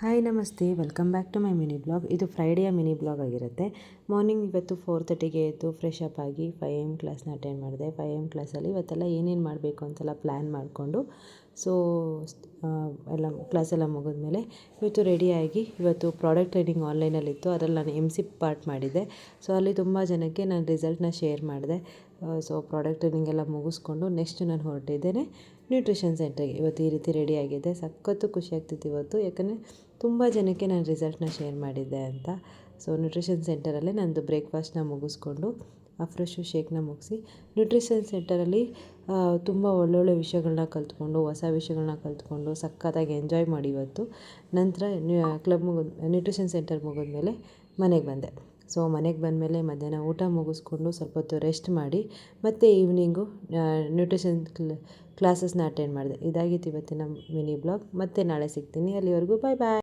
Hi ನಮಸ್ತೆ, welcome back to my mini blog. ಇದು ಫ್ರೈಡೆಯ ಮಿನಿ ಬ್ಲಾಗ್ ಆಗಿರುತ್ತೆ. ಮಾರ್ನಿಂಗ್ ಇವತ್ತು 4:30ಗೆ ಎದ್ದು ಫ್ರೆಶ್ ಅಪ್ ಆಗಿ 5 AM ಕ್ಲಾಸ್ನ ಅಟೆಂಡ್ ಮಾಡಿದೆ. 5 AM ಕ್ಲಾಸಲ್ಲಿ ಇವತ್ತೆಲ್ಲ ಏನೇನು ಮಾಡಬೇಕು ಅಂತೆಲ್ಲ ಪ್ಲ್ಯಾನ್ ಮಾಡಿಕೊಂಡು ಎಲ್ಲ ಕ್ಲಾಸೆಲ್ಲ ಮುಗಿದ್ಮೇಲೆ ಇವತ್ತು ರೆಡಿಯಾಗಿ ಇವತ್ತು ಪ್ರಾಡಕ್ಟ್ ಟ್ರೈನಿಂಗ್ ಆನ್ಲೈನಲ್ಲಿತ್ತು. ಅದರಲ್ಲಿ ನಾನು MC ಪಾರ್ಟ್ ಮಾಡಿದ್ದೆ. ಅಲ್ಲಿ ತುಂಬ ಜನಕ್ಕೆ ನಾನು ರಿಸಲ್ಟ್ನ ಶೇರ್ ಮಾಡಿದೆ. ಪ್ರಾಡಕ್ಟ್ ಟ್ರೈನಿಂಗ್ ಎಲ್ಲ ಮುಗಿಸ್ಕೊಂಡು ನೆಕ್ಸ್ಟ್ ನಾನು ಹೊರಟಿದ್ದೇನೆ ನ್ಯೂಟ್ರಿಷನ್ ಸೆಂಟರ್ಗೆ. ಇವತ್ತು ಈ ರೀತಿ ರೆಡಿಯಾಗಿದೆ. ಸಖತ್ತು ಖುಷಿ ಆಗ್ತಿತ್ತು ಇವತ್ತು, ಯಾಕಂದರೆ ತುಂಬ ಜನಕ್ಕೆ ನಾನು ರಿಸಲ್ಟ್ನ ಶೇರ್ ಮಾಡಿದ್ದೆ ಅಂತ. ನ್ಯೂಟ್ರಿಷನ್ ಸೆಂಟರಲ್ಲೇ ನಂದು ಬ್ರೇಕ್ಫಾಸ್ಟ್ನ ಮುಗಿಸ್ಕೊಂಡು ಫ್ರೆಶು ಶೇಕ್ನ ಮುಗಿಸಿ ನ್ಯೂಟ್ರಿಷನ್ ಸೆಂಟರಲ್ಲಿ ತುಂಬ ಒಳ್ಳೊಳ್ಳೆ ವಿಷಯಗಳನ್ನ ಕಲಿತ್ಕೊಂಡು, ಹೊಸ ವಿಷಯಗಳನ್ನ ಕಲಿತ್ಕೊಂಡು ಸಖತ್ತಾಗಿ ಎಂಜಾಯ್ ಮಾಡಿ ಇವತ್ತು. ನಂತರ ನ್ಯೂಟ್ರಿಷನ್ ಸೆಂಟರ್ ಮುಗಿದ್ಮೇಲೆ ಮನೆಗೆ ಬಂದೆ. ಮನೆಗೆ ಬಂದಮೇಲೆ ಮಧ್ಯಾಹ್ನ ಊಟ ಮುಗಿಸ್ಕೊಂಡು ಸ್ವಲ್ಪ ಹೊತ್ತು ರೆಸ್ಟ್ ಮಾಡಿ ಮತ್ತು ಈವ್ನಿಂಗು ನ್ಯೂಟ್ರಿಷನ್ ಕ್ಲಾಸಸ್ನ ಅಟೆಂಡ್ ಮಾಡಿದೆ. ಇದಾಗಿತ್ತು ಇವತ್ತಿನ ಮಿನಿ ಬ್ಲಾಗ್. ಮತ್ತೆ ನಾಳೆ ಸಿಗ್ತೀನಿ. ಅಲ್ಲಿವರೆಗೂ ಬಾಯ್ ಬಾಯ್.